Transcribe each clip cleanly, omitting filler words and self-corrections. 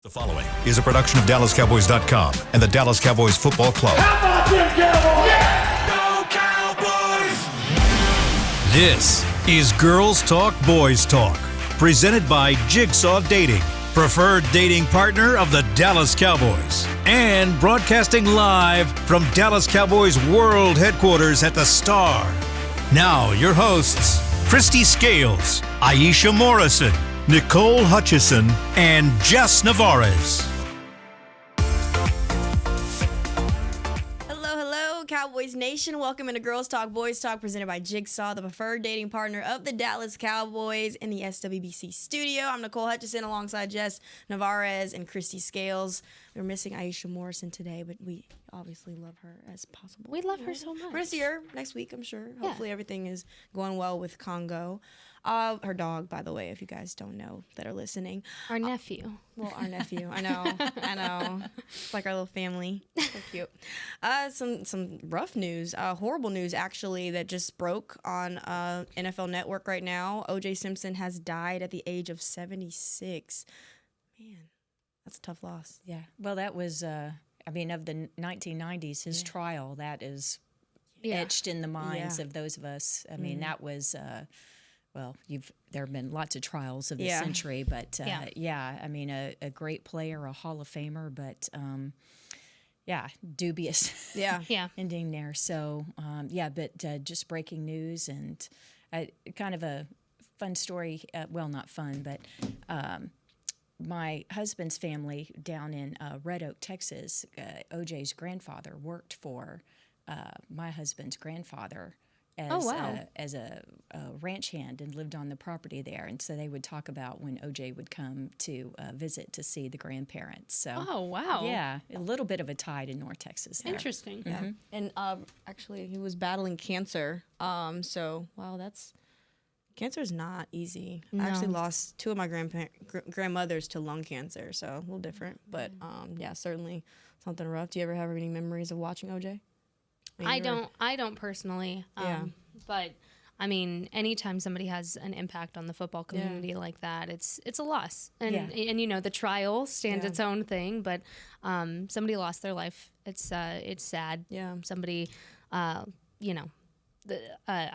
The following is a production of DallasCowboys.com and the Dallas Cowboys Football Club. How about them Cowboys? Go Cowboys! This is Girls Talk, Boys Talk, presented by Jigsaw Dating, preferred dating partner of the Dallas Cowboys, and broadcasting live from Dallas Cowboys World Headquarters at the Star. Now, your hosts, Christy Scales, Aisha Morrison, Nicole Hutchison, and Jess Navarez. Hello, Cowboys Nation. Welcome into Girls Talk, Boys Talk, presented by Jigsaw, the preferred dating partner of the Dallas Cowboys in the SWBC studio. I'm Nicole Hutchison alongside Jess Navarez and Christy Scales. We're missing Aisha Morrison today, but we obviously love her as possible. We love her so much. We're going to see her next week, I'm sure. Yeah. Hopefully everything is going well with Congo. Her dog, by the way, if you guys don't know that are listening. Our nephew. Well, our nephew. I know. It's like our little family. So cute. Some rough news, horrible news, actually, that just broke on NFL Network right now. O.J. Simpson has died at the age of 76. Man, that's a tough loss. Yeah. Well, that was, of the 1990s, his trial, that is etched in the minds of those of us. I mean, that was... there have been lots of trials of the century, but a great player, a Hall of Famer, but dubious ending there. So, just breaking news and kind of a fun story. Well, not fun, but my husband's family down in Red Oak, Texas, OJ's grandfather worked for my husband's grandfather as a ranch hand and lived on the property there. And so they would talk about when OJ would come to visit to see the grandparents. So, yeah, a little bit of a tie to North Texas there. Interesting. Yeah. Mm-hmm. And actually, he was battling cancer. Cancer is not easy. No. I actually lost two of my grandmothers to lung cancer, so a little different. But, certainly something rough. Do you ever have any memories of watching OJ? I don't personally. But I mean, anytime somebody has an impact on the football community like that, it's a loss. And the trial stands its own thing, but somebody lost their life. It's sad. Yeah. Somebody I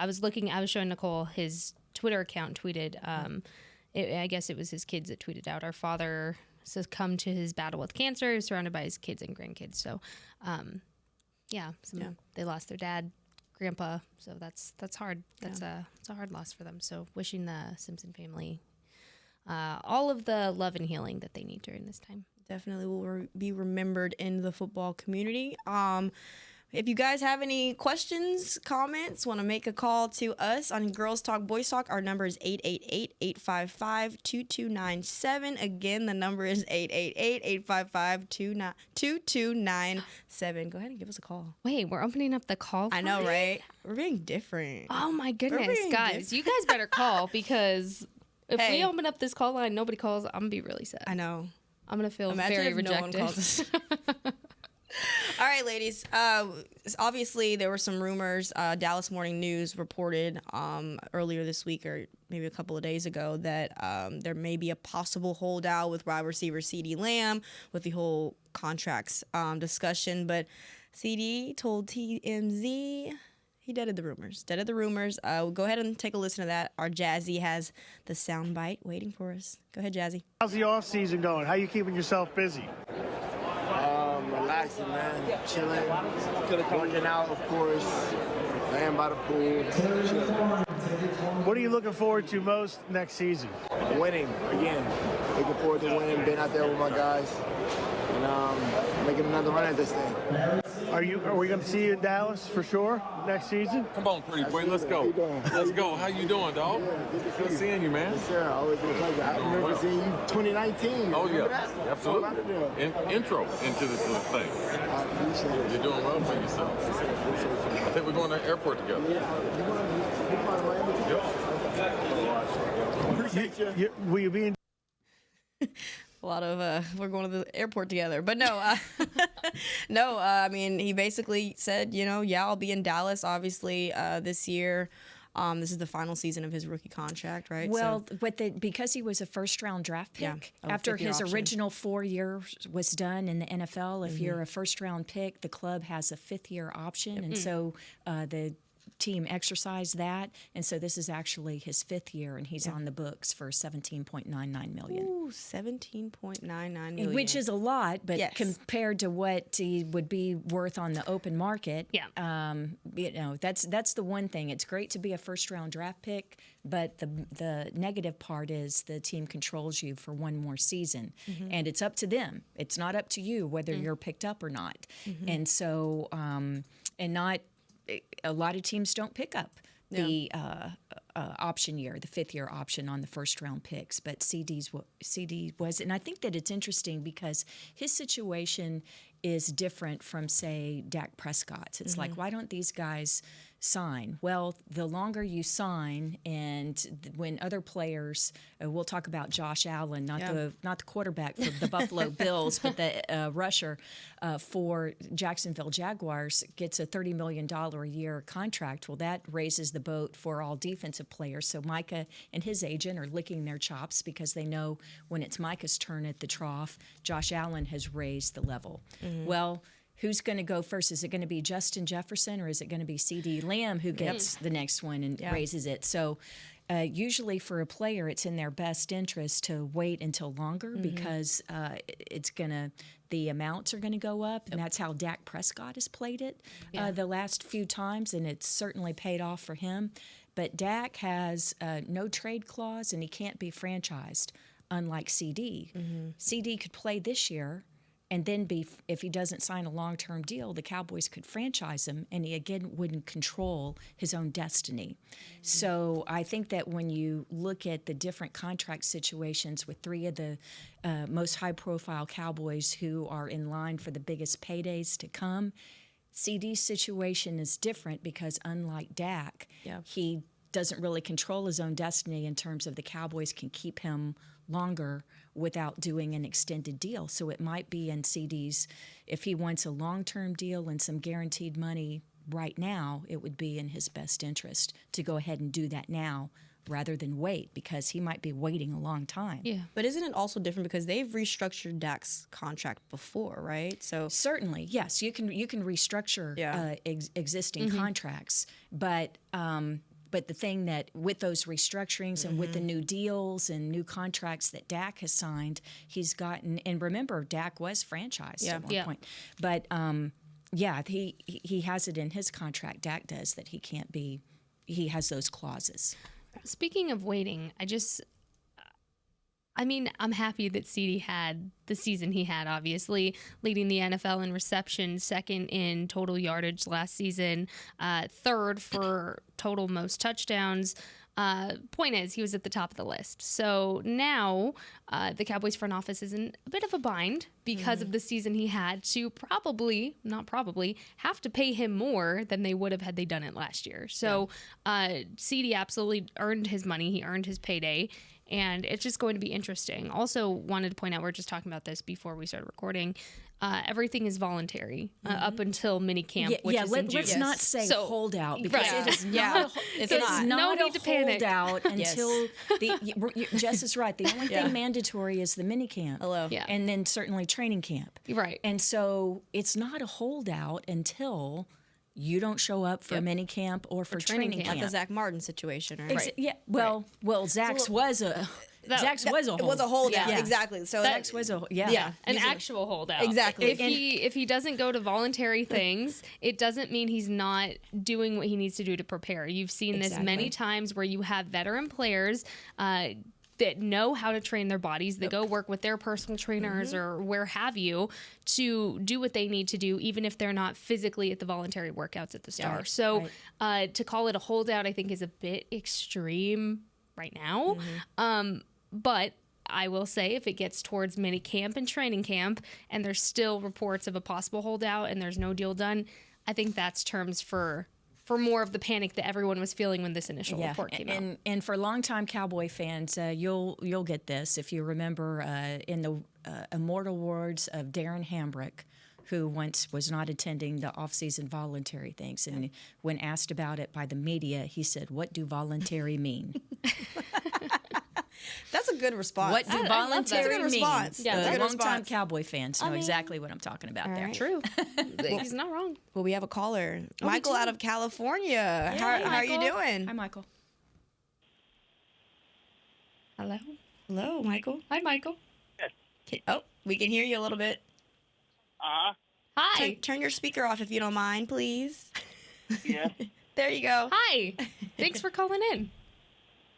was showing Nicole his Twitter account tweeted I guess it was his kids that tweeted out, our father succumbed to his battle with cancer, surrounded by his kids and grandkids. So they lost their dad, grandpa, so that's hard. It's a hard loss for them. So wishing the Simpson family all of the love and healing that they need during this time. Definitely will be remembered in the football community. If you guys have any questions, comments, want to make a call to us on Girls Talk, Boys Talk, our number is 888-855-2297. Again, the number is 888-855-2297. Go ahead and give us a call. Wait, we're opening up the call line? I know, right? We're being different. Oh, my goodness. Guys, you guys better call because if we open up this call line, nobody calls, I'm going to be really sad. I know. I'm going to feel Imagine very if rejected. No one calls us. All right, ladies. Obviously, there were some rumors. Dallas Morning News reported earlier this week, or maybe a couple of days ago, that there may be a possible holdout with wide receiver CeeDee Lamb with the whole contracts discussion. But CeeDee told TMZ he deaded the rumors. We'll go ahead and take a listen to that. Our Jazzy has the soundbite waiting for us. Go ahead, Jazzy. How's the off season going? How you keeping yourself busy? Relaxing, man. Chilling. Working out, of course. Laying by the pool. What are you looking forward to most next season? Winning, again. Looking forward to winning, being out there with my guys, and making another run at this thing. Are we going to see you in Dallas for sure next season? Come on, pretty boy. Let's go. Let's go. How you doing, dog? Good seeing you, man. Yes, sir. Always been a pleasure. I remember seeing you 2019. Oh, Remember yeah. that? Absolutely. Intro into this little thing. I appreciate it. You're doing well for yourself. I think we're going to the airport together. Appreciate you. Will you be in? A lot of we're going to the airport together, but no, I mean, he basically said, I'll be in Dallas obviously this year. This is the final season of his rookie contract, right? Well, because he was a first-round draft pick, after his original 4 years was done in the NFL, if you're a first-round pick, the club has a fifth-year option, and so the team exercised that, and so this is actually his fifth year, and he's on the books for $17.99 million. Ooh, $17.99 million, which is a lot, but compared to what he would be worth on the open market, that's the one thing. It's great to be a first-round draft pick, but the negative part is the team controls you for one more season, and it's up to them. It's not up to you whether you're picked up or not, and so a lot of teams don't pick up the option year, the fifth-year option on the first-round picks, but CeeDee was, and I think that it's interesting because his situation is different from, say, Dak Prescott's. It's like, why don't these guys sign? Well, the longer you sign, and when other players, we'll talk about Josh Allen, not the quarterback for the Buffalo Bills, but the rusher for Jacksonville Jaguars, gets a $30 million a year contract. Well, that raises the boat for all defensive players. So Micah and his agent are licking their chops because they know when it's Micah's turn at the trough, Josh Allen has raised the level. Well, who's going to go first? Is it going to be Justin Jefferson, or is it going to be CeeDee Lamb who gets the next one and raises it? So usually for a player, it's in their best interest to wait until longer because the amounts are going to go up, and that's how Dak Prescott has played it the last few times, and it's certainly paid off for him. But Dak has no trade clause, and he can't be franchised, unlike CeeDee. CeeDee could play this year, and then if he doesn't sign a long-term deal, the Cowboys could franchise him, and he again wouldn't control his own destiny. So I think that when you look at the different contract situations with three of the most high-profile Cowboys who are in line for the biggest paydays to come, CeeDee's situation is different because unlike Dak, he doesn't really control his own destiny in terms of the Cowboys can keep him longer without doing an extended deal. So it might be in CeeDee's, if he wants a long-term deal and some guaranteed money right now, it would be in his best interest to go ahead and do that now rather than wait, because he might be waiting a long time. Yeah, but isn't it also different because they've restructured Dak's contract before, right? So certainly, yes, you can restructure existing contracts, but the thing that with those restructurings and with the new deals and new contracts that Dak has signed, he's gotten. And remember, Dak was franchised at one point, but he has it in his contract. Dak does that. He can't be. He has those clauses. Speaking of waiting, I'm happy that CeeDee had the season he had, obviously, leading the NFL in receptions, second in total yardage last season, third for total most touchdowns. Point is, he was at the top of the list. So now the Cowboys front office is in a bit of a bind because of the season he had to have to pay him more than they would have had they done it last year. So CeeDee absolutely earned his money. He earned his payday. And it's just going to be interesting. Also wanted to point out, we were just talking about this before we started recording, everything is voluntary up until minicamp, which is in June. Let's not say holdout, because it is not, it's not no need to panic. Holdout until Jess is right. The only thing mandatory is the minicamp. And then certainly training camp. Right. And so it's not a holdout until you don't show up for minicamp or for training camp. Like the Zach Martin situation, right? Yeah. Well, Zach's was a holdout. It was a holdout, exactly. So Zach's was an actual holdout. Exactly. If he doesn't go to voluntary things, it doesn't mean he's not doing what he needs to do to prepare. You've seen this many times where you have veteran players that know how to train their bodies. They go work with their personal trainers or where have you to do what they need to do, even if they're not physically at the voluntary workouts at the start. To call it a holdout, I think, is a bit extreme right now. But I will say, if it gets towards mini camp and training camp and there's still reports of a possible holdout and there's no deal done, I think that's terms for more of the panic that everyone was feeling when this initial report came out. And for longtime Cowboy fans, you'll get this if you remember in the immortal words of Darren Hambrick, who once was not attending the off-season voluntary things. And when asked about it by the media, he said, "What do voluntary mean?" That's a good response. What do voluntary mean? Response. Yeah, that's a good Long-time response. Cowboy fans know exactly what I'm talking about there. right. True. He's not wrong. Well, we have a caller. Michael out of California. How are you doing? Hi, Michael. Hello. Hello, Michael. Hi, Michael. Oh, we can hear you a little bit. Hi. Turn your speaker off if you don't mind, please. Yes. There you go. Hi. Thanks for calling in.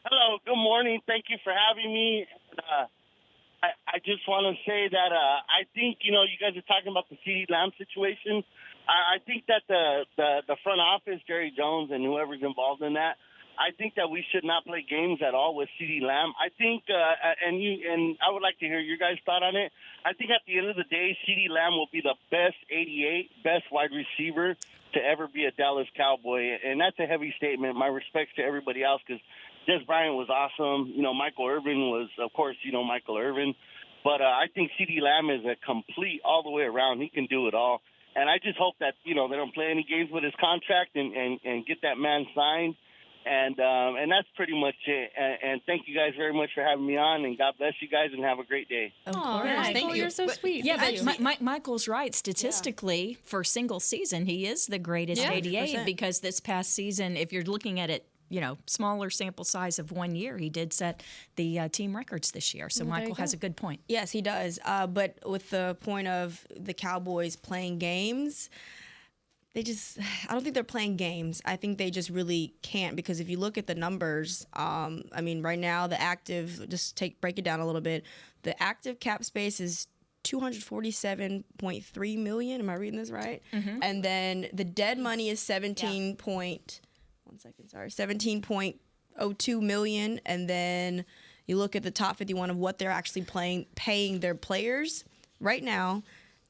Hello. Good morning. Thank you for having me. I just want to say that I think, you guys are talking about the CeeDee Lamb situation. I think that the front office, Jerry Jones and whoever's involved in that, I think that we should not play games at all with CeeDee Lamb. I think, and I would like to hear your guys' thought on it. I think at the end of the day, CeeDee Lamb will be the best 88, best wide receiver to ever be a Dallas Cowboy, and that's a heavy statement. My respects to everybody else, because Des Bryant was awesome. Michael Irvin was, of course, Michael Irvin. But I think CeeDee Lamb is a complete all the way around. He can do it all. And I just hope that, they don't play any games with his contract and get that man signed. And that's pretty much it. And thank you guys very much for having me on. And God bless you guys and have a great day. Of course. Michael, Thank you. you're so sweet. Yeah, Thank but you. Michael's right. Statistically, for single season, he is the greatest Yeah, 88 100%. because this past season, if you're looking at it, smaller sample size of 1 year, he did set the team records this year. So Michael has a good point. Yes, he does. But with the point of the Cowboys playing games, I don't think they're playing games. I think they just really can't, because if you look at the numbers, right now the active, break it down a little bit. The active cap space is $247.3 million. Am I reading this right? Mm-hmm. And then the dead money is 17.02 million. And then you look at the top 51 of what they're actually paying their players right now,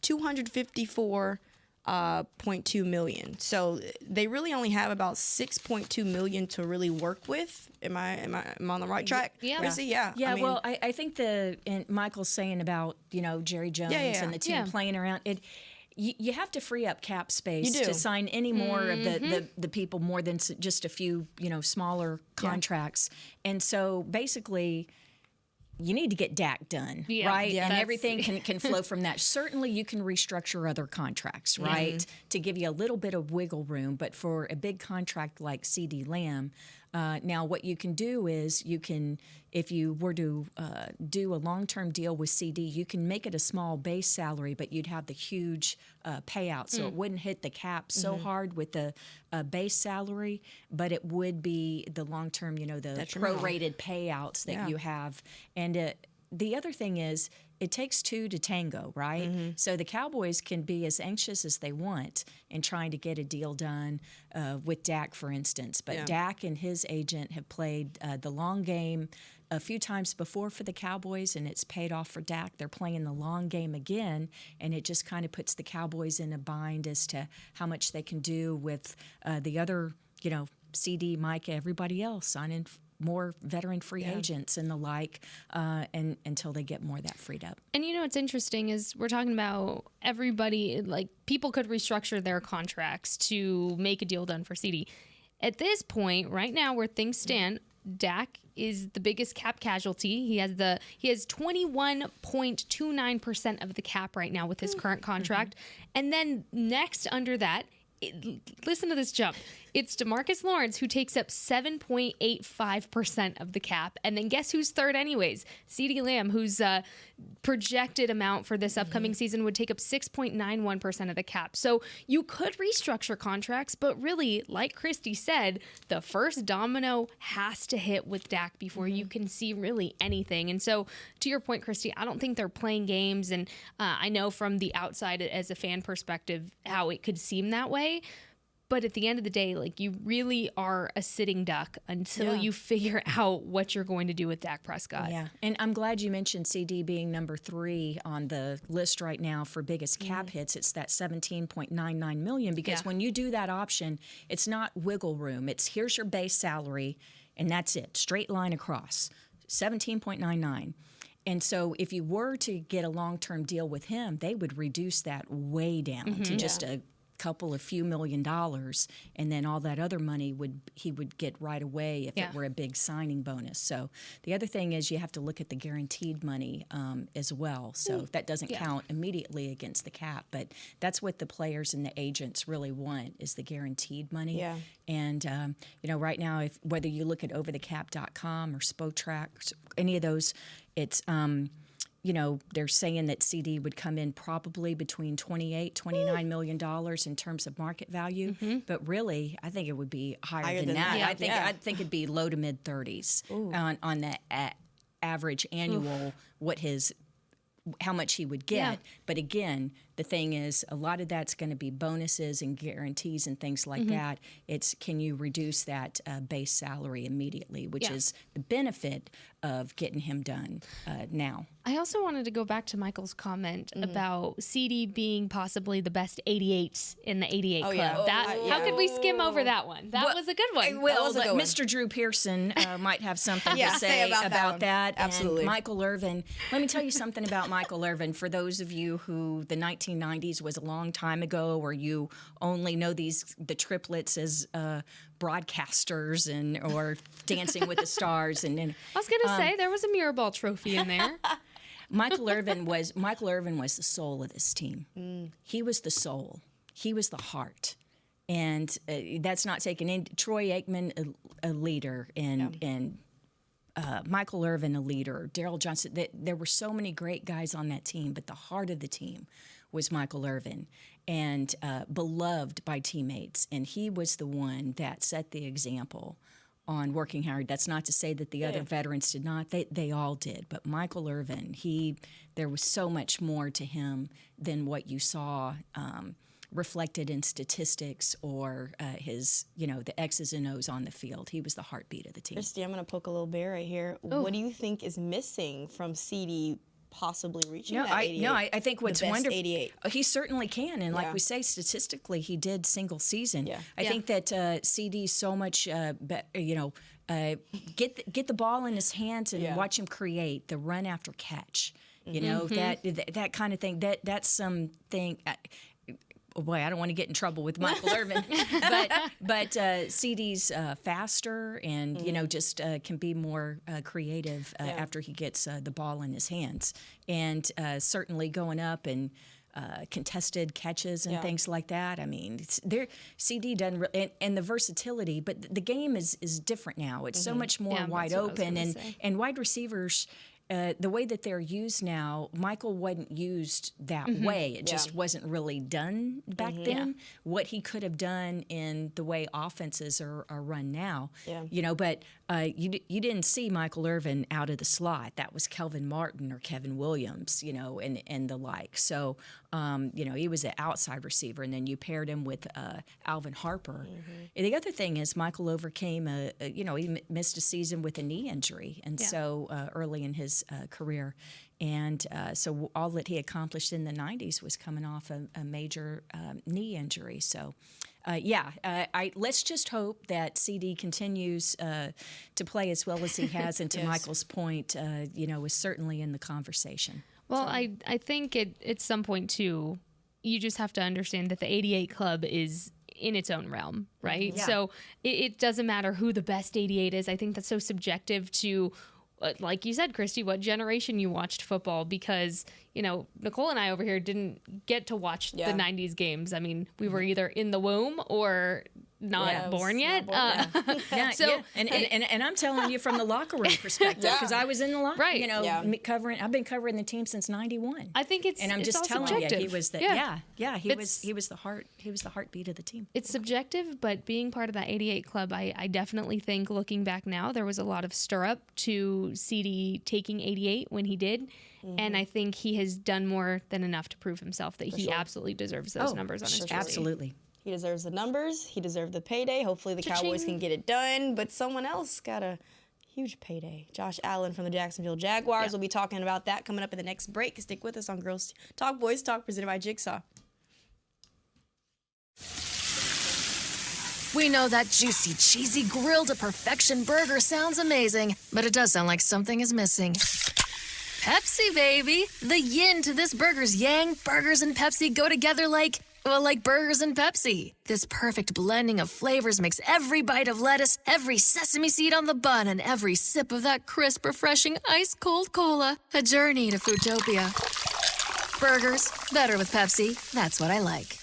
254.2 million. So they really only have about 6.2 million to really work with. Am I on the right track? Yeah. Chrissy? Yeah. Yeah, I think and Michael's saying about, Jerry Jones and the team playing around it. You have to free up cap space to sign any more of the people, more than just a few, smaller contracts. And so basically, you need to get Dak done, right? Yeah, and everything can flow from that. Certainly, you can restructure other contracts, right, to give you a little bit of wiggle room. But for a big contract like CeeDee Lamb, now what you can do is if you were to do a long-term deal with CeeDee, you can make it a small base salary, but you'd have the huge payout. So it wouldn't hit the cap so hard with the base salary, but it would be the long-term, the prorated payouts that you have. And the other thing is, it takes two to tango, right? Mm-hmm. So the Cowboys can be as anxious as they want in trying to get a deal done with Dak, for instance. But Dak and his agent have played the long game a few times before for the Cowboys, and it's paid off for Dak. They're playing the long game again, and it just kind of puts the Cowboys in a bind as to how much they can do with the other, CeeDee, Micah, everybody else signing more veteran free agents and the like, and until they get more of that freed up. And what's interesting is we're talking about everybody, like people could restructure their contracts to make a deal done for CeeDee. At this point, right now, where things stand, Dak is the biggest cap casualty. He has 21.29% of the cap right now with his current contract. And then next under that, listen to this jump. It's DeMarcus Lawrence, who takes up 7.85% of the cap. And then guess who's third anyways? CeeDee Lamb, whose projected amount for this upcoming season would take up 6.91% of the cap. So you could restructure contracts, but really, like Christy said, the first domino has to hit with Dak before you can see really anything. And so to your point, Christy, I don't think they're playing games. And I know from the outside as a fan perspective how it could seem that way. But at the end of the day, like, you really are a sitting duck until you figure out what you're going to do with Dak Prescott. Yeah, and I'm glad you mentioned CeeDee being number 3 on the list right now for biggest cap hits. It's that $17.99 million, because when you do that option, it's not wiggle room. It's here's your base salary, and that's it, straight line across, $17.99. And so if you were to get a long-term deal with him, they would reduce that way down to just a couple of few $1 million, and then all that other money he would get right away if it were a big signing bonus. So the other thing is you have to look at the guaranteed money as well. So that doesn't count immediately against the cap, but that's what the players and the agents really want is the guaranteed money. Yeah. And right now, whether you look at overthecap.com or Spotrac, any of those, it's they're saying that CeeDee would come in probably between $29 million in terms of market value, but really, I think it would be higher than that. Yeah. I think it'd be low to mid 30s on the average annual how much he would get. Yeah. But again, the thing is, a lot of that's going to be bonuses and guarantees and things like that. It's can you reduce that base salary immediately, which is the benefit of getting him done now. I also wanted to go back to Michael's comment about CeeDee being possibly the best 88 in the 88 club. Yeah. How could we skim over that one? That was a good one. Well, Mr. Drew Pearson might have something to say about that. Absolutely. And Michael Irvin. Let me tell you something about Michael Irvin. For those of you who the 1990s was a long time ago, or you only know the triplets as broadcasters or Dancing with the Stars, and I was going to say there was a Mirrorball trophy in there. Michael Irvin was the soul of this team. He was the soul. He was the heart, and that's not taken in. Troy Aikman, a leader, and Michael Irvin, a leader. Daryl Johnson. There were so many great guys on that team, but the heart of the team was Michael Irvin, and beloved by teammates. And he was the one that set the example on working hard. That's not to say that the other veterans did not. They all did. But Michael Irvin, there was so much more to him than what you saw reflected in statistics or his, the X's and O's on the field. He was the heartbeat of the team. Christy, I'm going to poke a little bear right here. Ooh. What do you think is missing from CeeDee possibly reaching that 88? I think what's wonderful, 88. He certainly can, and like we say, statistically, he did single season. Yeah. I think that CeeDee so much, get the ball in his hands and watch him create the run after catch. That kind of thing. That's something. Boy, I don't want to get in trouble with Michael Irvin, but CeeDee's faster and just can be more creative after he gets the ball in his hands, and certainly going up and contested catches and things like that. I mean, CeeDee doesn't and the versatility, but the game is different now. It's so much more wide open, and wide receivers. The way that they're used now, Michael wasn't used that way. It just wasn't really done back then. What he could have done in the way offenses are run now, but you didn't see Michael Irvin out of the slot. That was Kelvin Martin or Kevin Williams, and the like. So, he was an outside receiver, and then you paired him with Alvin Harper. And the other thing is Michael overcame he missed a season with a knee injury, and so early in his career. And so all that he accomplished in the 90s was coming off a major knee injury. So, let's just hope that CeeDee continues to play as well as he has, and to Michael's point, is certainly in the conversation. Well, I think at some point, too, you just have to understand that the 88 Club is in its own realm, right? Yeah. So it doesn't matter who the best 88 is. I think that's so subjective to, like you said, Christy, what generation you watched football, because, Nicole and I over here didn't get to watch the 90s games. I mean, we were either in the womb or not born yet. And I'm telling you from the locker room perspective, because I was in the locker room, I've been covering the team since 91. I think and I'm just telling subjective. You, he was he was the heartbeat of the team. It's subjective, but being part of that 88 Club, I definitely think, looking back now, there was a lot of stirrup to CeeDee taking 88 when he did. And I think he has done more than enough to prove himself that he absolutely deserves those numbers on his jersey. Absolutely. He deserves the numbers. He deserves the payday. Hopefully the Cowboys can get it done. But someone else got a huge payday. Josh Allen from the Jacksonville Jaguars. We'll be talking about that coming up in the next break. Stick with us on Girls Talk Boys Talk, presented by Jigsaw. We know that juicy, cheesy, grilled to perfection burger sounds amazing, but it does sound like something is missing. Pepsi, baby. The yin to this burger's yang. Burgers and Pepsi go together like burgers and Pepsi. This perfect blending of flavors makes every bite of lettuce, every sesame seed on the bun, and every sip of that crisp, refreshing, ice-cold cola a journey to Foodtopia. Burgers, better with Pepsi. That's what I like.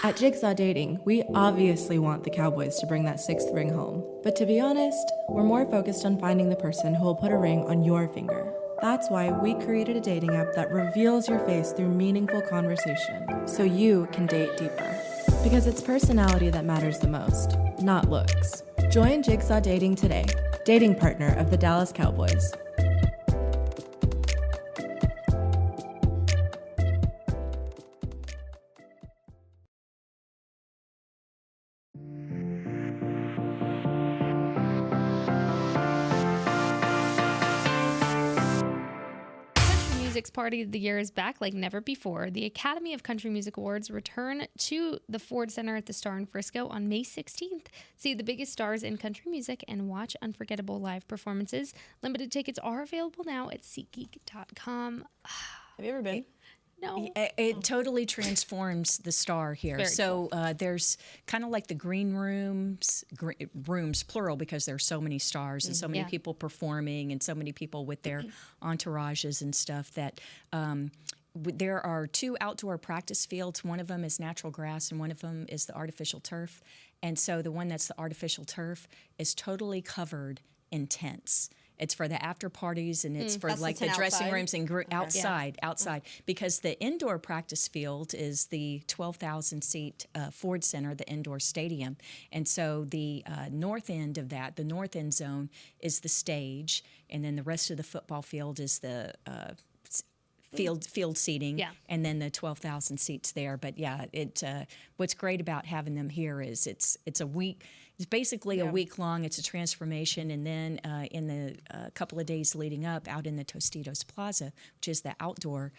At Jigsaw Dating, we obviously want the Cowboys to bring that 6th ring home. But to be honest, we're more focused on finding the person who will put a ring on your finger. That's why we created a dating app that reveals your face through meaningful conversation, so you can date deeper. Because it's personality that matters the most, not looks. Join Jigsaw Dating today, dating partner of the Dallas Cowboys. Music's Party of the Year is back like never before. The Academy of Country Music Awards return to the Ford Center at the Star in Frisco on May 16th. See the biggest stars in country music and watch unforgettable live performances. Limited tickets are available now at SeatGeek.com. Have you ever been? No. It totally transforms the Star here. Very so there's kind of like the green rooms, rooms plural, because there's so many stars and so many people performing and so many people with their entourages and stuff that there are 2 outdoor practice fields. One of them is natural grass and one of them is the artificial turf. And so the one that's the artificial turf is totally covered in tents. It's for the after parties and it's for like the dressing outside? rooms and outside. Because the indoor practice field is the 12,000 seat Ford Center, the indoor stadium. And so the north end of that, the north end zone, is the stage. And then the rest of the football field is the field seating, and then the 12,000 seats there. But yeah, what's great about having them here is it's a week. It's basically a week long. It's a transformation, and then in the couple of days leading up, out in the Tostitos Plaza, which is the outdoor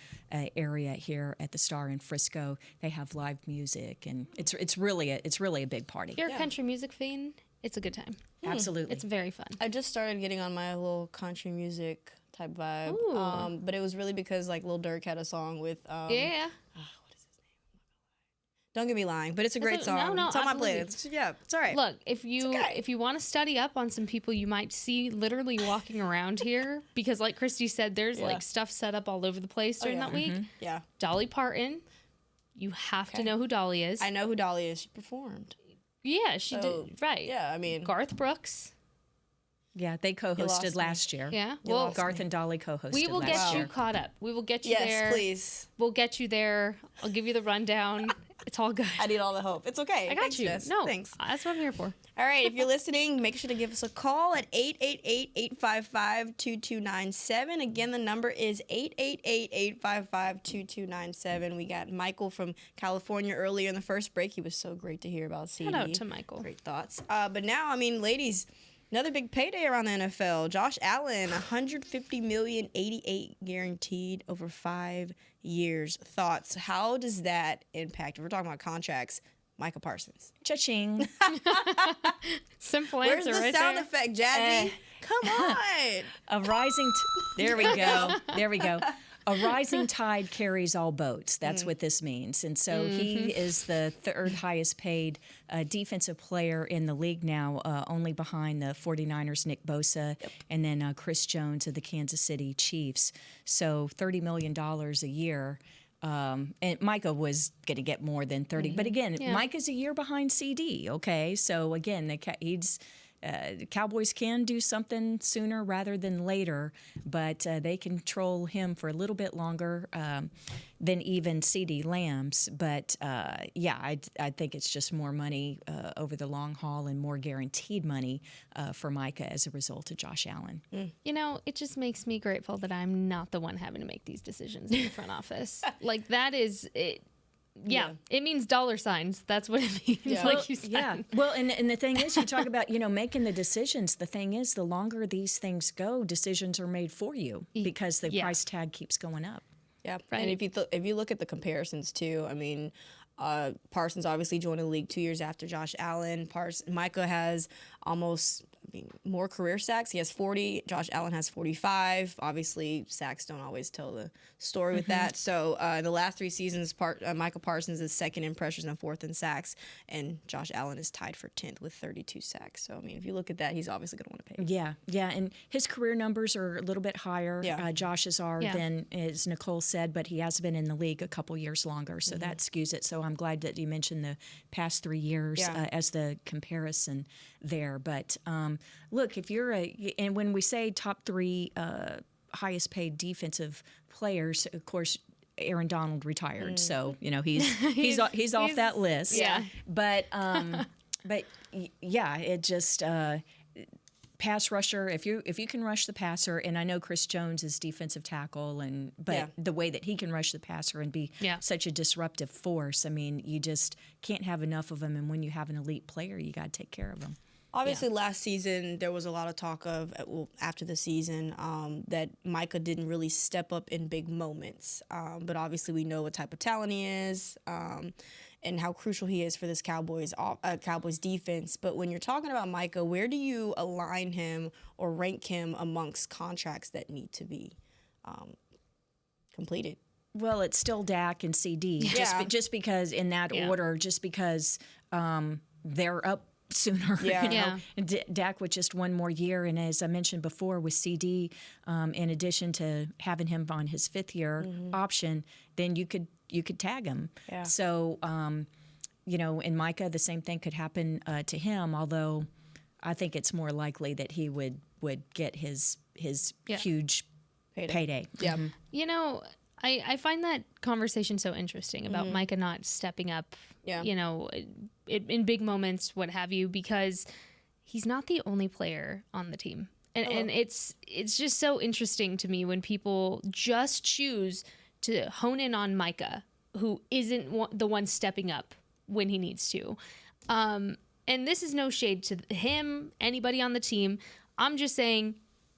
area here at the Star in Frisco, they have live music, and it's really a big party. If you're a country music fan, it's a good time. Absolutely, it's very fun. I just started getting on my little country music type vibe, but it was really because like Lil Durk had a song with what is his name? Don't get me lying, but it's a great song. No, it's on my playlist. Yeah, it's all right. Look, if you want to study up on some people you might see literally walking around here, because like Christy said, there's like stuff set up all over the place during that week. Yeah. Dolly Parton. You have to know who Dolly is. I know who Dolly is. She performed. Yeah, she did. Right. Yeah, I mean. Garth Brooks. Yeah, they co-hosted last year. Yeah, well, Garth and Dolly co-hosted. We will last get year. you caught up. We will get you there. Yes, please. We'll get you there. I'll give you the rundown. It's all good. I need all the hope. It's okay. I got you. Jess. No, thanks. That's what I'm here for. All right, if you're listening, make sure to give us a call at 888-855-2297. Again, the number is 888-855-2297. We got Michael from California earlier in the first break. He was so great to hear about CeeDee. Shout out to Michael. Great thoughts. But now, I mean, ladies, another big payday around the NFL. Josh Allen, $150 million, 88 guaranteed over 5 years. Thoughts? How does that impact? If we're talking about contracts, Micah Parsons. Cha-ching. Simple Where's answer the right sound there. effect, Jazzy? Come on. A rising. There we go. There we go. A rising tide carries all boats. That's what this means. And so he is the 3rd highest paid defensive player in the league now, only behind the 49ers' Nick Bosa and then Chris Jones of the Kansas City Chiefs. So $30 million a year. And Micah was going to get more than 30. But again, Micah's a year behind CeeDee, okay? So again, he's... Cowboys can do something sooner rather than later, but they control him for a little bit longer than even CeeDee Lamb's. But I think it's just more money over the long haul and more guaranteed money for Micah as a result of Josh Allen. You know, it just makes me grateful that I'm not the one having to make these decisions in the front office. Like that is it. Yeah, it means dollar signs. That's what it means, like you said. Yeah. Well, and the thing is, you talk about, making the decisions. The thing is, the longer these things go, decisions are made for you because the price tag keeps going up. Yeah, right. And if you look at the comparisons too, I mean, Parsons obviously joined the league 2 years after Josh Allen. Micah has almost more career sacks. He has 40. Josh Allen has 45. Obviously, sacks don't always tell the story with that. So the last 3 seasons, Micah Parsons is second in pressures and fourth in sacks, and Josh Allen is tied for 10th with 32 sacks. So, I mean, if you look at that, he's obviously going to want to pay. Yeah, and his career numbers are a little bit higher. Josh's are than, as Nicole said, but he has been in the league a couple years longer, so that skews it. So I'm glad that you mentioned the past 3 years as the comparison there. But look, if you're and when we say top 3 highest paid defensive players, of course, Aaron Donald retired, so he's off that list. Yeah, but yeah, it just. Pass rusher, if you can rush the passer, and I know Chris Jones is defensive tackle, but the way that he can rush the passer and be such a disruptive force, I mean, you just can't have enough of them. And when you have an elite player, you got to take care of them. Obviously, last season, there was a lot of talk of, after the season, that Micah didn't really step up in big moments. But obviously, we know what type of talent he is and how crucial he is for this Cowboys defense. But when you're talking about Micah, where do you align him or rank him amongst contracts that need to be completed? Well, it's still Dak and CeeDee, just because in that order, just because they're up sooner. Dak with just one more year, and as I mentioned before, with CeeDee, in addition to having him on his 5th year option, then you could tag him. So, in Micah, the same thing could happen to him. Although, I think it's more likely that he would get his huge payday. I find that conversation so interesting about Micah not stepping up, in big moments, what have you, because he's not the only player on the team. And it's just so interesting to me when people just choose to hone in on Micah, who isn't the one stepping up when he needs to. And this is no shade to him, anybody on the team. I'm just saying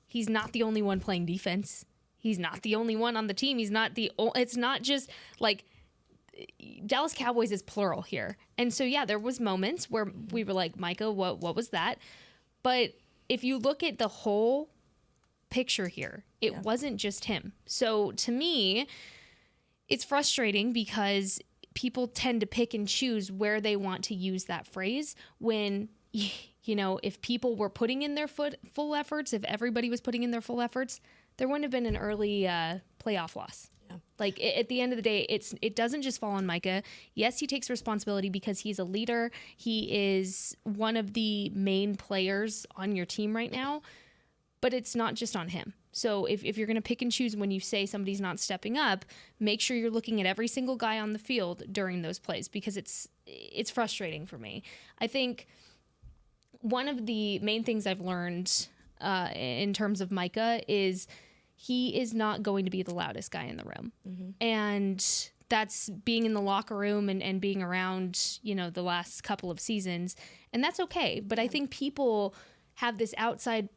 he's not the only one playing defense. He's not the only one on the team. It's not just like Dallas Cowboys is plural here. And so, there was moments where we were like, Micah, what was that? But if you look at the whole picture here, it wasn't just him. So to me, it's frustrating because people tend to pick and choose where they want to use that phrase when, if people were putting in their full efforts, if everybody was putting in their full efforts, there wouldn't have been an early playoff loss. Like at the end of the day, it doesn't just fall on Micah. Yes, he takes responsibility because he's a leader. He is one of the main players on your team right now, but it's not just on him. So if you're going to pick and choose when you say somebody's not stepping up, make sure you're looking at every single guy on the field during those plays, because it's frustrating for me. I think one of the main things I've learned in terms of Micah is he is not going to be the loudest guy in the room. And that's being in the locker room and being around, the last couple of seasons. And that's okay. But I think people have this outside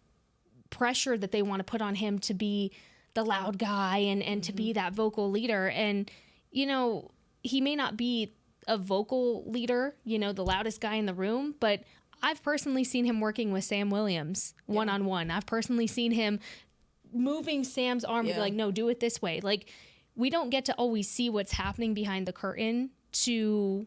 pressure that they want to put on him to be the loud guy and to be that vocal leader. And, he may not be a vocal leader, the loudest guy in the room, but I've personally seen him working with Sam Williams one-on-one. I've personally seen him moving Sam's arm to be like, no, do it this way. Like, we don't get to always see what's happening behind the curtain to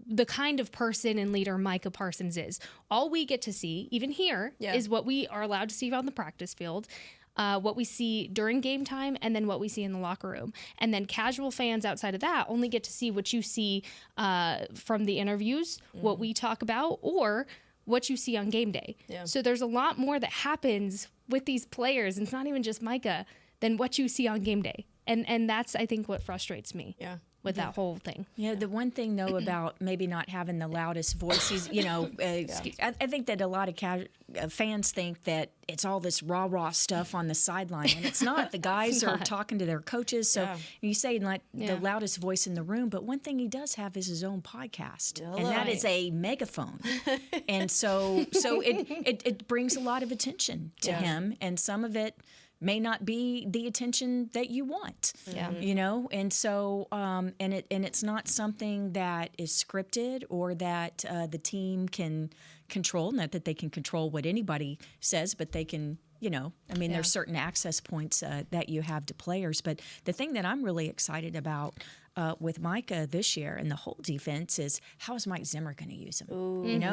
the kind of person and leader Micah Parsons is. All we get to see, even here, is what we are allowed to see on the practice field, what we see during game time, and then what we see in the locker room. And then casual fans outside of that only get to see what you see from the interviews, what we talk about, or what you see on game day. So there's a lot more that happens with these players, and it's not even just Micah, than what you see on game day. And that's, I think, what frustrates me with that whole thing. The one thing, though, about maybe not having the loudest voices, I think that a lot of fans think that it's all this rah-rah stuff on the sideline, and it's not. The guys are talking to their coaches, so you say the loudest voice in the room, but one thing he does have is his own podcast, and that is a megaphone. And so it brings a lot of attention to him, and some of it may not be the attention that you want, and so and it's not something that is scripted or that the team can control. Not that they can control what anybody says, but they can, there's certain access points that you have to players. But the thing that I'm really excited about with Micah this year and the whole defense is how is Mike Zimmer going to use him?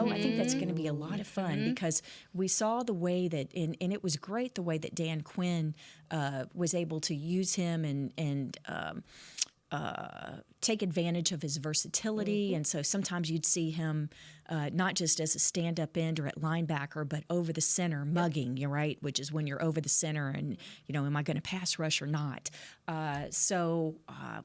I think that's going to be a lot of fun because we saw the way that, and it was great the way that Dan Quinn was able to use him and take advantage of his versatility. And so sometimes you'd see him not just as a stand-up end or at linebacker, but over the center, mugging, you're right, which is when you're over the center and, am I going to pass rush or not? So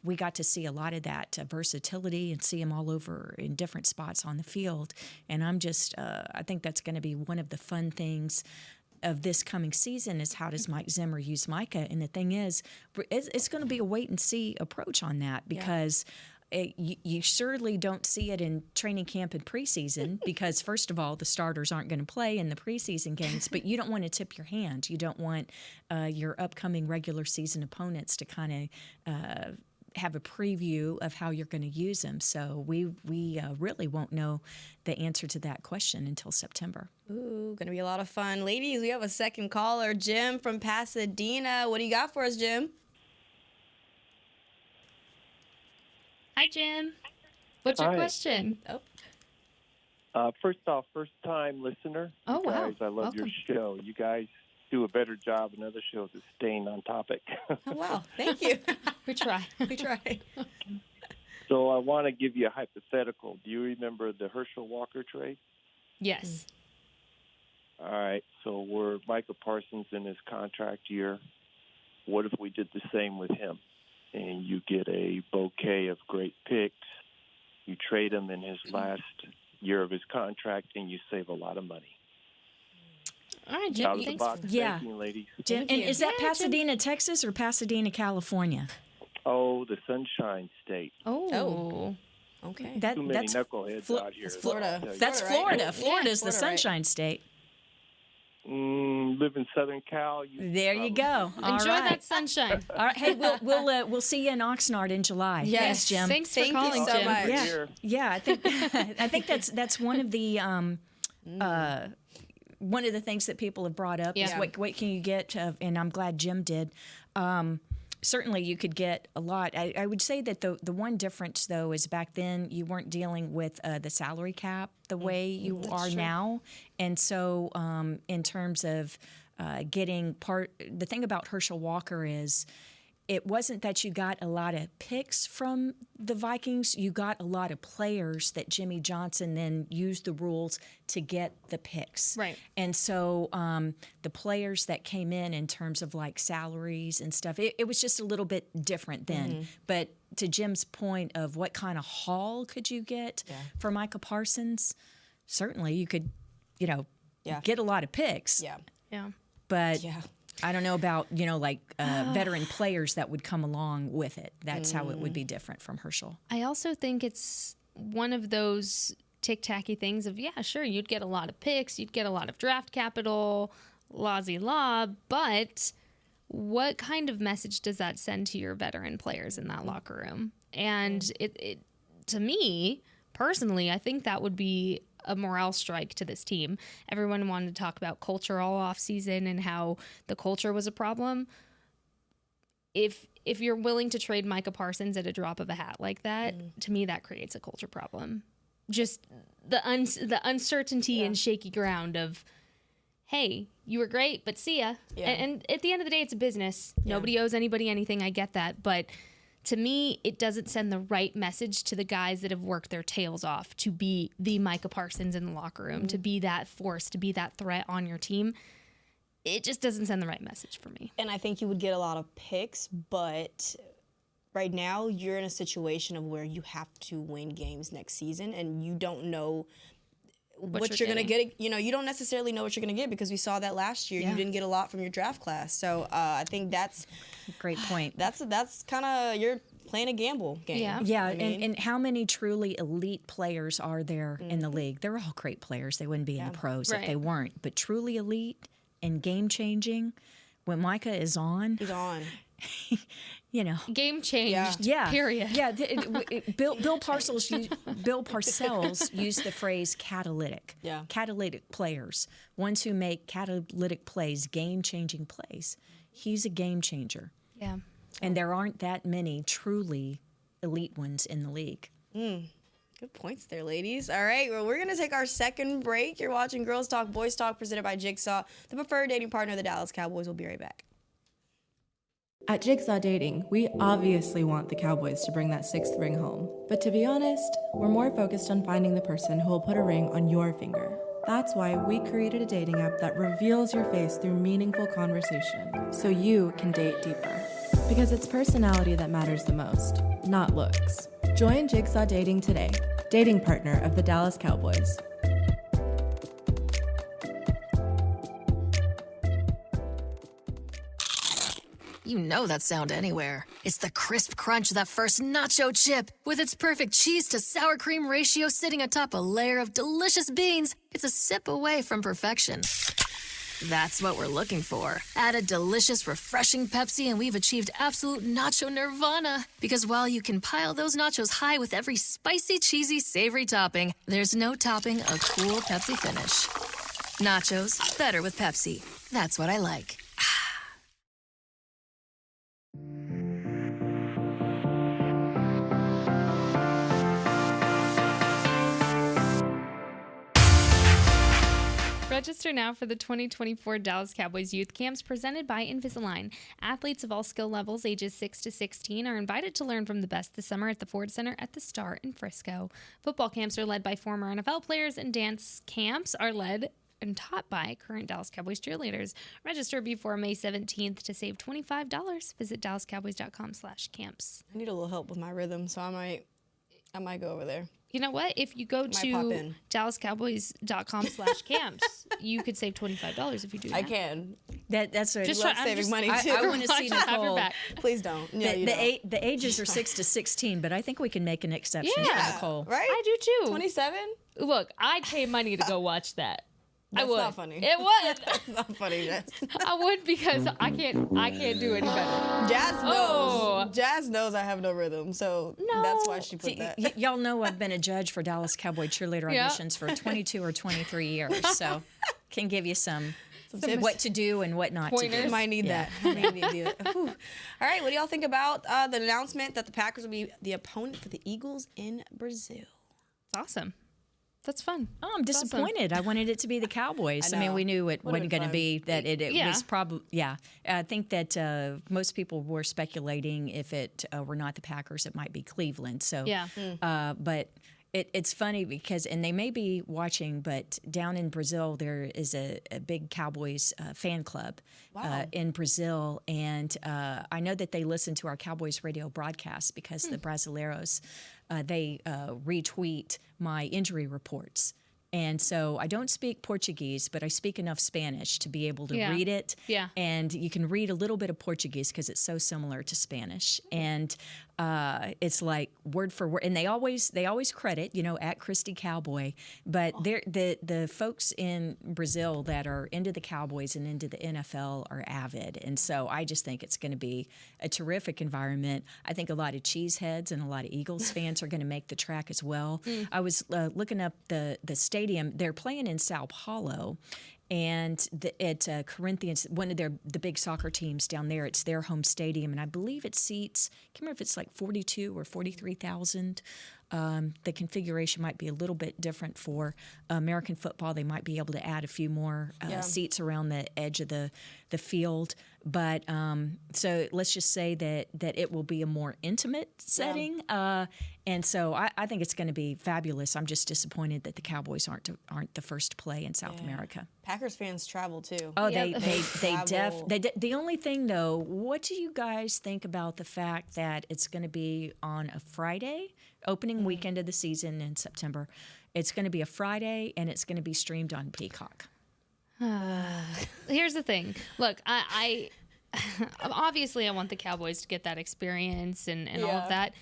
we got to see a lot of that versatility and see him all over in different spots on the field. And I'm just, I think that's going to be one of the fun things of this coming season is how does Mike Zimmer use Micah? And the thing is, it's going to be a wait-and-see approach on that because you surely don't see it in training camp and preseason because, first of all, the starters aren't going to play in the preseason games, but you don't want to tip your hand. You don't want your upcoming regular season opponents to kind of have a preview of how you're going to use them. So we really won't know the answer to that question until September. Ooh, going to be a lot of fun. Ladies, we have a second caller, Jim from Pasadena. What do you got for us, Jim? Hi, Jim. What's your question? First off, first-time listener. Oh, you guys, wow. I love Welcome. your show. You guys do a better job than other shows at staying on topic. Oh, wow. Thank you. We try. We try. So I want to give you a hypothetical. Do you remember the Herschel Walker trade? Yes. All right. So we're Micah Parsons in his contract year. What if we did the same with him? And you get a bouquet of great picks. You trade him in his last year of his contract, and you save a lot of money. All right, Jim. Out of the box Yeah. thinking, ladies. Jim, and is that Pasadena, Texas, or Pasadena, California? Oh, the Sunshine State. Oh. Okay. Too many knuckleheads out here. Florida. That's Florida. Florida's the Florida, Sunshine State. Live in Southern Cal. There you go. All Enjoy right. that sunshine. All right. Hey, we'll see you in Oxnard in July. Yes. Thanks, Jim. Thanks for Thank you calling, so Jim. much. Yeah. I think that's one of the things that people have brought up is Yeah. what can you get, and I'm glad Jim did. Certainly, you could get a lot. I would say that the one difference, though, is back then you weren't dealing with the salary cap the way you are now. And so in terms of getting the thing about Herschel Walker is it wasn't that you got a lot of picks from the Vikings. You got a lot of players that Jimmy Johnson then used the rules to get the picks. Right. And so the players that came in terms of like salaries and stuff, it was just a little bit different then. But to Jim's point of what kind of haul could you get for Micah Parsons, certainly you could, get a lot of picks. Yeah. Yeah. But I don't know about, veteran players that would come along with it. That's how it would be different from Herschel. I also think it's one of those tick-tacky things of, sure, you'd get a lot of picks, you'd get a lot of draft capital, la-zi-la, but what kind of message does that send to your veteran players in that locker room? And it to me, personally, I think that would be a morale strike to this team. Everyone wanted to talk about culture all off season and how the culture was a problem. If you're willing to trade Micah Parsons at a drop of a hat like that, to me that creates a culture problem. Just the uncertainty and shaky ground of, hey, you were great, but see ya. Yeah. And at the end of the day, it's a business. Nobody owes anybody anything. I get that, but to me, it doesn't send the right message to the guys that have worked their tails off to be the Micah Parsons in the locker room, to be that force, to be that threat on your team. It just doesn't send the right message for me. And I think you would get a lot of picks, but right now you're in a situation of where you have to win games next season, and you don't know what you're going to get. You don't necessarily know what you're going to get because we saw that last year. You didn't get a lot from your draft class. So I think that's great point. That's kind of, you're playing a gamble game. Yeah, and how many truly elite players are there in the league? They're all great players. They wouldn't be in the pros if they weren't. But truly elite and game-changing, when Micah is on, he's on. game changed. Yeah. Period. Yeah. Bill Parcells used the phrase catalytic. Yeah. Catalytic players, ones who make catalytic plays, game-changing plays. He's a game changer. Yeah. And there aren't that many truly elite ones in the league. Good points there, ladies. All right, well, we're going to take our second break. You're watching Girls Talk, Boys Talk, presented by Jigsaw, the preferred dating partner of the Dallas Cowboys. We'll be right back. At Jigsaw Dating, we obviously want the Cowboys to bring that sixth ring home. But to be honest, we're more focused on finding the person who will put a ring on your finger. That's why we created a dating app that reveals your face through meaningful conversation, so you can date deeper. Because it's personality that matters the most, not looks. Join Jigsaw Dating today, dating partner of the Dallas Cowboys. You know that sound anywhere. It's the crisp crunch of that first nacho chip. With its perfect cheese to sour cream ratio sitting atop a layer of delicious beans, it's a sip away from perfection. That's what we're looking for. Add a delicious, refreshing Pepsi and we've achieved absolute nacho nirvana. Because while you can pile those nachos high with every spicy, cheesy, savory topping, there's no topping a cool Pepsi finish. Nachos, better with Pepsi. That's what I like. Register now for the 2024 Dallas Cowboys Youth Camps presented by Invisalign. Athletes of all skill levels, ages 6 to 16, are invited to learn from the best this summer at the Ford Center at the Star in Frisco. Football camps are led by former NFL players, and dance camps are led and taught by current Dallas Cowboys cheerleaders. Register before May 17th to save $25. Visit dallascowboys.com/camps. I need a little help with my rhythm, so I might go over there. You know what? If you go to dallascowboys.com/camps, you could save $25 if you do that. I can. That's what Just saving money too. I want to see Nicole. Please don't. No, the ages are 6 to 16, but I think we can make an exception for Nicole. Right? I do too. 27? Look, I'd pay money to go watch that. That's I would. not funny. It would. That's not funny, Jess. I would because I can't do any better. Jazz knows. Jazz knows I have no rhythm, so that's why she put that. Y'all know I've been a judge for Dallas Cowboy cheerleader auditions for 22 or 23 years, so can give you some what to do and what not to do. Might need that. Might need to do that. All right, what do y'all think about the announcement that the Packers will be the opponent for the Eagles in Brazil? It's awesome. That's fun. Oh, I'm disappointed. Awesome. I wanted it to be the Cowboys. I mean, we knew it wasn't going to be that. It was probably, I think that most people were speculating if it were not the Packers, it might be Cleveland. So, but it's funny because, and they may be watching, but down in Brazil, there is a big Cowboys fan club in Brazil. And I know that they listen to our Cowboys radio broadcast because the Brasileiros, they retweet my injury reports. And so I don't speak Portuguese, but I speak enough Spanish to be able to read it. Yeah. And you can read a little bit of Portuguese because it's so similar to Spanish. And it's like word for word. And they always credit, at Christy Cowboy. But the folks in Brazil that are into the Cowboys and into the NFL are avid. And so I just think it's going to be a terrific environment. I think a lot of cheeseheads and a lot of Eagles fans are going to make the track as well. I was looking up the stadium. They're playing in Sao Paulo, and at Corinthians, one of the big soccer teams down there. It's their home stadium, and I believe it seats, I can't remember if it's like 42 or 43,000. The configuration might be a little bit different for American football. They might be able to add a few more seats around the edge of the field. But so let's just say that it will be a more intimate setting. And so I think it's going to be fabulous. I'm just disappointed that the Cowboys aren't the first to play in South America. Packers fans travel too. Oh, they the only thing though, what do you guys think about the fact that it's going to be on a Friday, opening weekend of the season in September? It's going to be a Friday and it's going to be streamed on Peacock. Here's the thing. Look, I obviously I want the Cowboys to get that experience and all of that.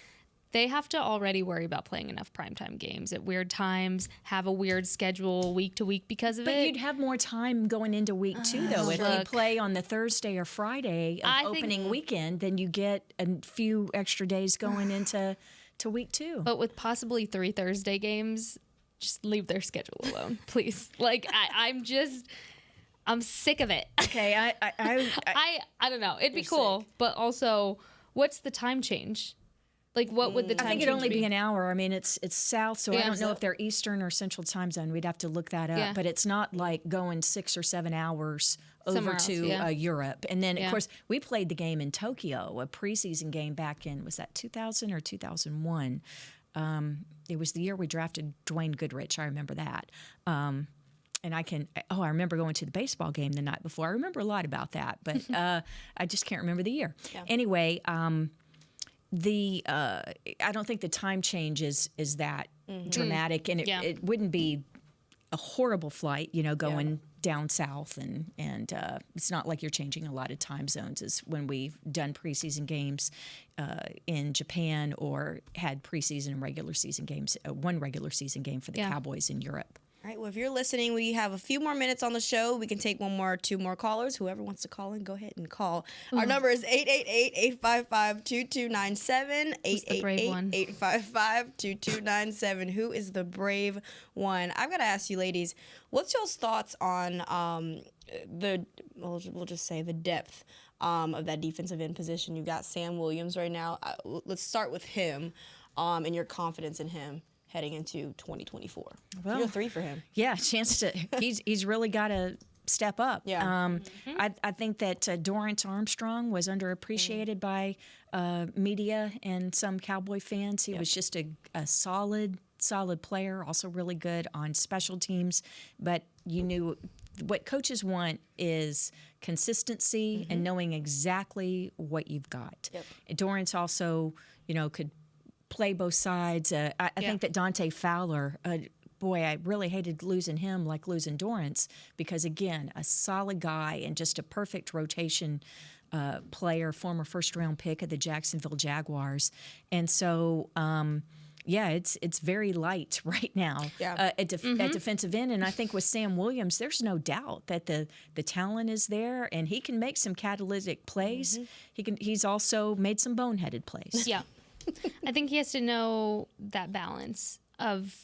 they have to already worry about playing enough primetime games at weird times, have a weird schedule week to week because of it. But you'd have more time going into week 2, though. If you play on the Thursday or Friday of opening weekend, then you get a few extra days going into week 2. But with possibly 3 Thursday games, just leave their schedule alone, please. Like, I'm sick of it. Okay, I don't know. It'd be cool, but also, what's the time change? Like, what would the time change be? I think it'd only be an hour. I mean, it's south, so I don't know if they're Eastern or Central time zone. We'd have to look that up. Yeah. But it's not like going 6 or 7 hours over to Europe. And then, of course, we played the game in Tokyo, a preseason game back in, was that 2000 or 2001? It was the year we drafted Dwayne Goodrich. I remember that. And I remember going to the baseball game the night before. I remember a lot about that, but I just can't remember the year. Yeah. Anyway, I don't think the time change is that dramatic, and it wouldn't be a horrible flight, going down south, and it's not like you're changing a lot of time zones as when we've done preseason games in Japan or had preseason and regular season games, one regular season game for the Cowboys in Europe. All right, well, if you're listening, we have a few more minutes on the show. We can take 1 more or 2 more callers. Whoever wants to call in, go ahead and call. Our number is 888-855-2297, 888-855-2297. Who is the brave one? I've got to ask you, ladies, what's y'all's thoughts on we'll just say the depth of that defensive end position? You've got Sam Williams right now. Let's start with him and your confidence in him heading into 2024. Well, you're 3 for him. Yeah, chance to. He's really got to step up. Yeah. I think that Dorrance Armstrong was underappreciated by media and some Cowboy fans. He was just a solid player, also really good on special teams. But you knew what coaches want is consistency and knowing exactly what you've got. Yep. Dorrance also, could play both sides. I think that Dante Fowler, boy, I really hated losing him like losing Dorrance because, again, a solid guy and just a perfect rotation player, former first-round pick of the Jacksonville Jaguars. And so, it's very light right now at defensive end. And I think with Sam Williams, there's no doubt that the talent is there, and he can make some catalytic plays. He's also made some boneheaded plays. Yeah. I think he has to know that balance of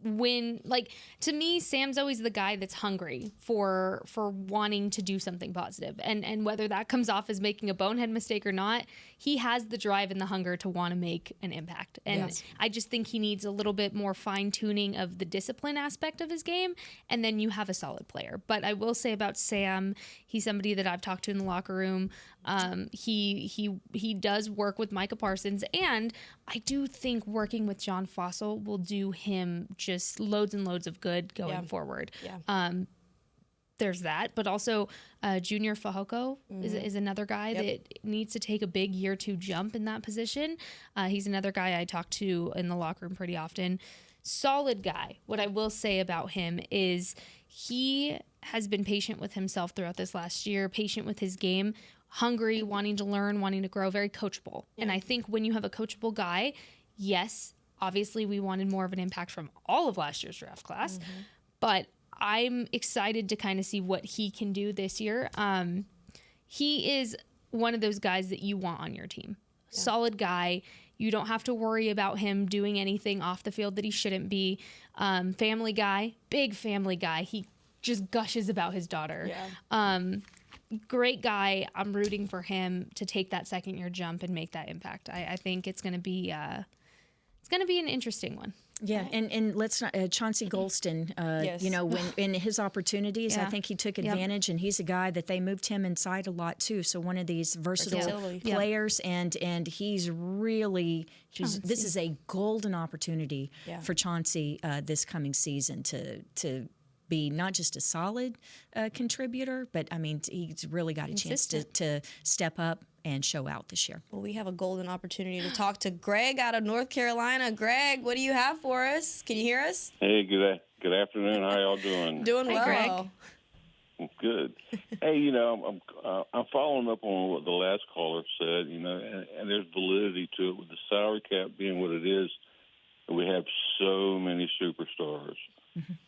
to me, Sam's always the guy that's hungry for wanting to do something positive. And whether that comes off as making a bonehead mistake or not, he has the drive and the hunger to want to make an impact. And I just think he needs a little bit more fine-tuning of the discipline aspect of his game, and then you have a solid player. But I will say about Sam, he's somebody that I've talked to in the locker room. He does work with Micah Parsons, and I do think working with John Fossil will do him just loads and loads of good going forward. Yeah. There's that, but also Junior Fahoko is another guy that needs to take a big year 2 jump in that position. He's another guy I talk to in the locker room pretty often. Solid guy. What I will say about him is he has been patient with himself throughout this last year, patient with his game, hungry, wanting to learn, wanting to grow, very coachable. Yeah. And I think when you have a coachable guy, yes, obviously we wanted more of an impact from all of last year's draft class, but I'm excited to kind of see what he can do this year. He is one of those guys that you want on your team. Yeah. Solid guy. You don't have to worry about him doing anything off the field that he shouldn't be. Family guy, big family guy. He just gushes about his daughter. Yeah. Great guy. I'm rooting for him to take that second-year jump and make that impact. I think it's going to be an interesting one. Yeah, and let's not Chauncey Golston. When in his opportunities, I think he took advantage, and he's a guy that they moved him inside a lot too. So one of these versatile players, and he's really this is a golden opportunity for Chauncey this coming season to be not just a solid contributor, but I mean he's really got a chance to step up and show out this year. Well, we have a golden opportunity to talk to Greg out of North Carolina. Greg, what do you have for us? Can you hear us? Hey, good afternoon. How y'all doing? Doing well. Greg. Good. Hey, I'm following up on what the last caller said, and there's validity to it with the salary cap being what it is. We have so many superstars,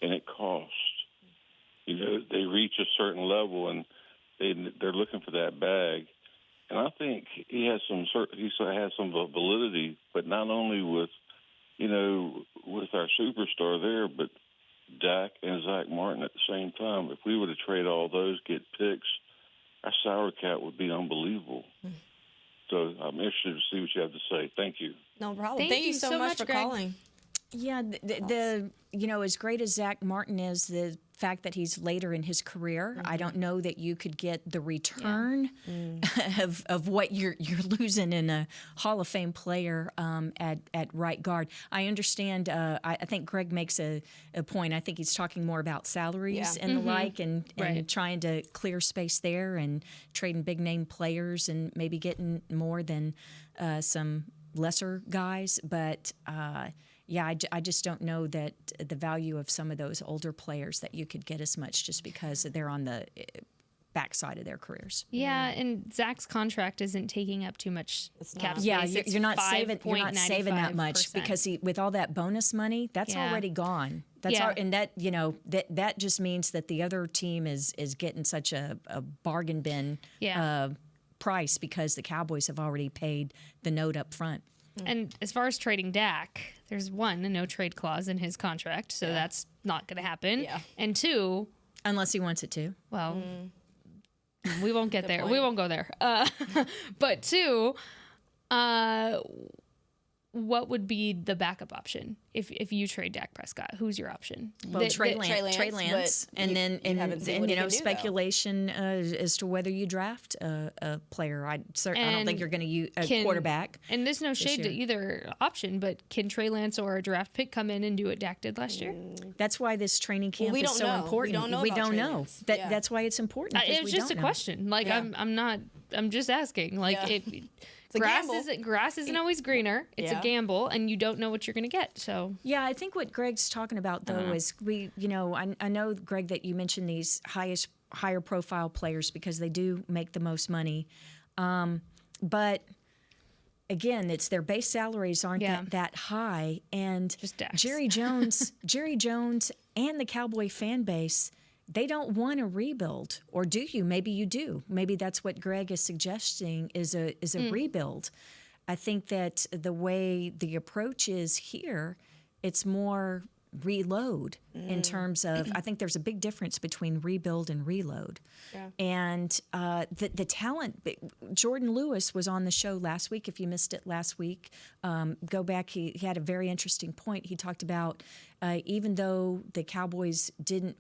and it costs. They reach a certain level, and they're looking for that bag. And I think he has some validity, but not only with our superstar there, but Dak and Zach Martin at the same time. If we were to trade all those, get picks, our salary cap would be unbelievable. So I'm interested to see what you have to say. Thank you. No problem. Thank you so much for Greg. calling. Yeah, as great as Zach Martin is, the fact that he's later in his career, I don't know that you could get the return of what you're losing in a Hall of Fame player at right guard. I understand. I think Greg makes a point. I think he's talking more about salaries and the like, and trying to clear space there and trading big name players and maybe getting more than some lesser guys, but. I just don't know that the value of some of those older players that you could get as much just because they're on the backside of their careers. Yeah, and Zach's contract isn't taking up too much cap space. Yeah, you're not saving that much because with all that bonus money, that's already gone. That's and that just means that the other team is getting such a bargain bin price because the Cowboys have already paid the note up front. And as far as trading Dak, there's one, a no trade clause in his contract, so that's not going to happen. Yeah. And two, unless he wants it to. Well, we won't get there. Point. We won't go there. But two, what would be the backup option if you trade Dak Prescott? Who's your option? Well, Trey Lance, and then speculation as to whether you draft a player. I don't think you're going to use a quarterback. And there's no shade to either option, but can Trey Lance or a draft pick come in and do what Dak did last year? That's why this training camp is so important. We don't know. That's why it's important. It was just a question. Like I'm just asking. Like grass isn't always greener. It's a gamble, and you don't know what you're going to get. So I think what Greg's talking about though is I know, Greg, that you mentioned these higher profile players because they do make the most money, but again, it's their base salaries aren't that high, and just Jerry Jones and the Cowboy fan base. They don't want to rebuild, or do you? Maybe you do. Maybe that's what Greg is suggesting is a rebuild. I think that the way the approach is here, it's more reload in terms of. I think there's a big difference between rebuild and reload. Yeah. And the talent. Jordan Lewis was on the show last week. If you missed it last week, go back. He had a very interesting point. He talked about. Even though the Cowboys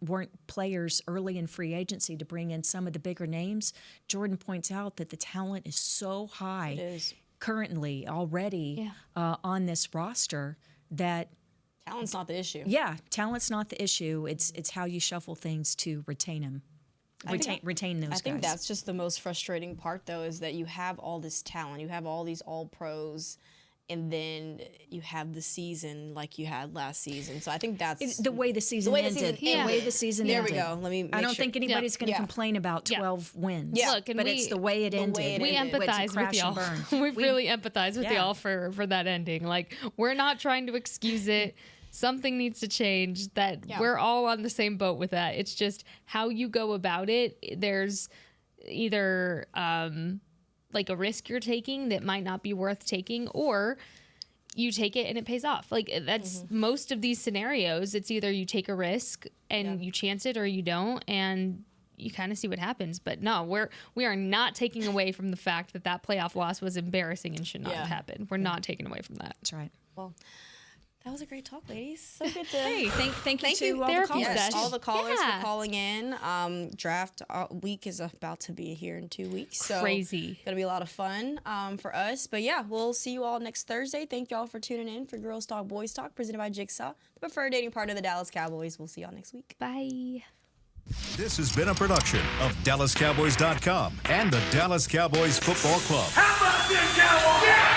weren't players early in free agency to bring in some of the bigger names, Jordan points out that the talent is so high currently already on this roster that talent's not the issue. Yeah, talent's not the issue. It's how you shuffle things to retain them. Retain those guys. I think that's just the most frustrating part, though, is that you have all this talent, you have all these all-pros, and then you have the season like you had last season. So I think that's the way the season ended. The way the season ended. There we go. I don't think anybody's going to complain about 12 wins. Yeah. Look, but it's the way it ended. We empathize with y'all. We really empathize with y'all for that ending. Like, we're not trying to excuse it. Something needs to change. We're all on the same boat with that. It's just how you go about it. There's either like a risk you're taking that might not be worth taking, or you take it and it pays off. Like that's most of these scenarios. It's either you take a risk and you chance it, or you don't, and you kind of see what happens. But no, we are not taking away from the fact that playoff loss was embarrassing and should not have happened. We're not taking away from that. That's right. Well, that was a great talk, ladies. So good to thank you to all the callers for calling in. Draft week is about to be here in 2 weeks. So crazy. Gonna be a lot of fun for us. But yeah, we'll see you all next Thursday. Thank y'all for tuning in for Girls Talk Boys Talk, presented by Jigsaw, the preferred dating partner of the Dallas Cowboys. We'll see y'all next week. Bye. This has been a production of DallasCowboys.com and the Dallas Cowboys Football Club. How about this, Cowboys? Yeah!